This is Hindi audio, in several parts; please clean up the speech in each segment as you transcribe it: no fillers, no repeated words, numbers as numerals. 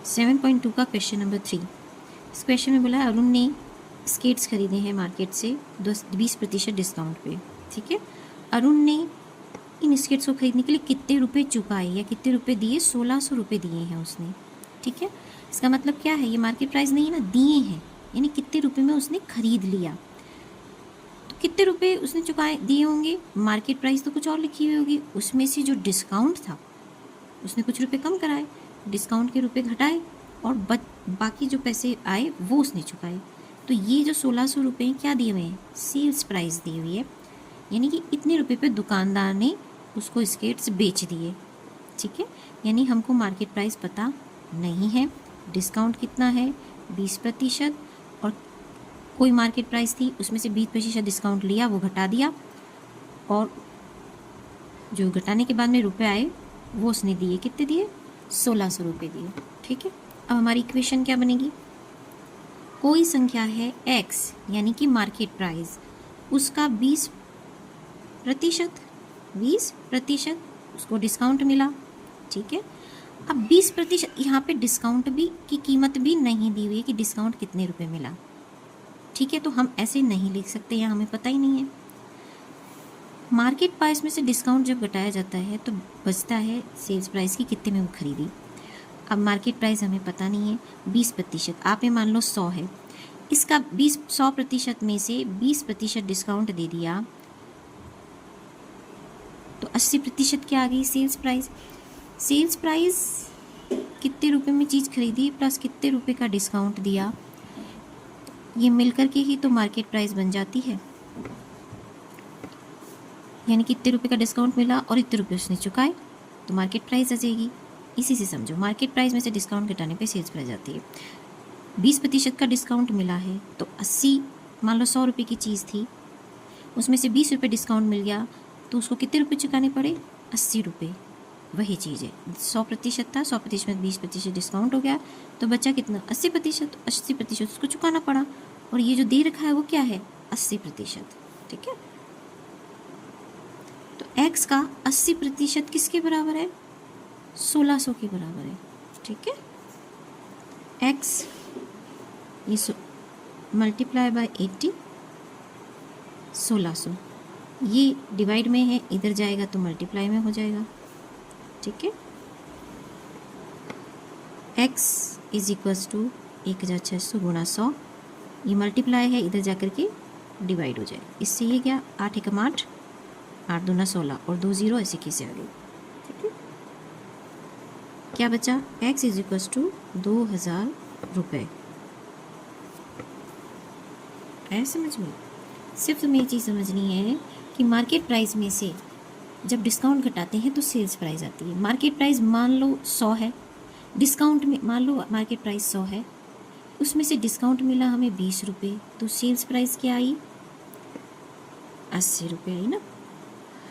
7.2 का क्वेश्चन नंबर 3। इस क्वेश्चन में बोला अरुण ने स्केट्स खरीदे हैं मार्केट से 20% डिस्काउंट पे। ठीक है, अरुण ने इन स्केट्स को खरीदने के लिए कितने रुपए चुकाए या कितने रुपए दिए? 1600 रुपये दिए हैं उसने। ठीक है, इसका मतलब क्या है, ये मार्केट प्राइस नहीं है ना, दिए हैं, यानी कितने रुपए में उसने खरीद लिया। तो कितने रुपए उसने चुकाए दिए होंगे, मार्केट प्राइस तो कुछ और लिखी हुई होगी, उसमें से जो डिस्काउंट था उसने कुछ रुपए कम कराए, डिस्काउंट के रुपए घटाए और बाकी जो पैसे आए वो उसने चुकाए। तो ये जो 1600 रुपये क्या दिए हुए हैं? सेल्स प्राइस दी हुई है, यानी कि इतने रुपए पे दुकानदार ने उसको स्केट्स बेच दिए। ठीक है, यानी हमको मार्केट प्राइस पता नहीं है, डिस्काउंट कितना है 20%, और कोई मार्केट प्राइस थी उसमें से 20% डिस्काउंट लिया, वो घटा दिया, और जो घटाने के बाद में रुपए आए वो उसने दिए, कितने दिए? 1600 रुपये दिए। ठीक है, अब हमारी इक्वेशन क्या बनेगी? कोई संख्या है x, यानी कि मार्केट प्राइस, उसका 20% उसको डिस्काउंट मिला। ठीक है, अब 20% यहाँ पे डिस्काउंट भी की कीमत भी नहीं दी हुई है कि डिस्काउंट कितने रुपए मिला। ठीक है, तो हम ऐसे नहीं लिख सकते, यहाँ हमें पता ही नहीं है। मार्केट प्राइस में से डिस्काउंट जब घटाया जाता है तो बचता है सेल्स प्राइस की कितने में वो खरीदी। अब मार्केट प्राइस हमें पता नहीं है, 20%, आप ये मान लो 100 है, इसका 100% में से 20% डिस्काउंट दे दिया तो 80% क्या आ गई? Sales price. सेल्स प्राइस कितने रुपए में चीज़ खरीदी प्लस कितने रुपए का डिस्काउंट दिया, ये मिलकर के ही तो मार्केट प्राइस बन जाती है। यानी कितने रुपए का डिस्काउंट मिला और इतने रुपए उसने चुकाए तो मार्केट प्राइस आ जाएगी। इसी से समझो, मार्केट प्राइस में से डिस्काउंट घटाने पे सेल्स प्राइस आती है। 20% का डिस्काउंट मिला है तो 80, मान लो 100 रुपये की चीज़ थी, उसमें से 20 रुपये डिस्काउंट मिल गया तो उसको कितने रुपये चुकाने पड़े? 80 रुपये। वही चीज़ है, 100% था, 100% में 20% डिस्काउंट हो गया तो बचा कितना? 80%। 80% उसको चुकाना पड़ा, और ये जो दे रखा है वो क्या है? 80%। ठीक है, तो x का 80% किसके बराबर है? 1600 के बराबर है। ठीक है, x ये मल्टीप्लाई बाय 80, 1600, ये डिवाइड में है, इधर जाएगा तो मल्टीप्लाई में हो जाएगा। ठीक है, x इज इक्वल्स टू 1600 गुणा 100, ये मल्टीप्लाई है, इधर जाकर के डिवाइड हो जाएगा। इससे ये क्या? 8 एकम 8, 8 दूना 16 और 2 0 ऐसे कैसे आ गई। ठीक है, क्या बचा? x इज इक्वल्स टू 2000 रुपये। ऐसे समझ में, सिर्फ तुम्हें ये चीज़ समझनी है कि मार्केट प्राइस में से जब डिस्काउंट घटाते हैं तो सेल्स प्राइस आती है। मार्केट प्राइस मान लो 100 है, डिस्काउंट में मान लो मार्केट प्राइस 100 है, उसमें से डिस्काउंट मिला हमें 20 रुपये, तो सेल्स प्राइस क्या आई? 80 रुपये आई ना।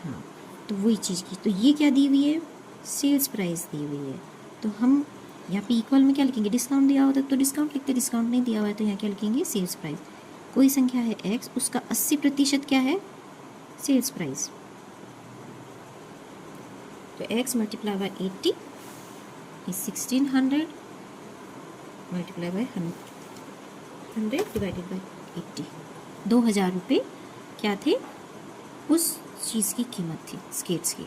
हाँ, तो वही चीज़ की, तो ये क्या दी हुई है? सेल्स प्राइस दी हुई है। तो हम यहाँ पे इक्वल में क्या लिखेंगे? डिस्काउंट दिया होता तो डिस्काउंट लिखते, डिस्काउंट नहीं दिया हुआ है तो यहाँ क्या लिखेंगे? Sales price. कोई संख्या है x, उसका 80% क्या है? Sales price. तो x multiply by 80 is 1600 multiply by 100 divided by 80। 2000 रुपये क्या थे? उस चीज़ की कीमत थी, स्केट्स की।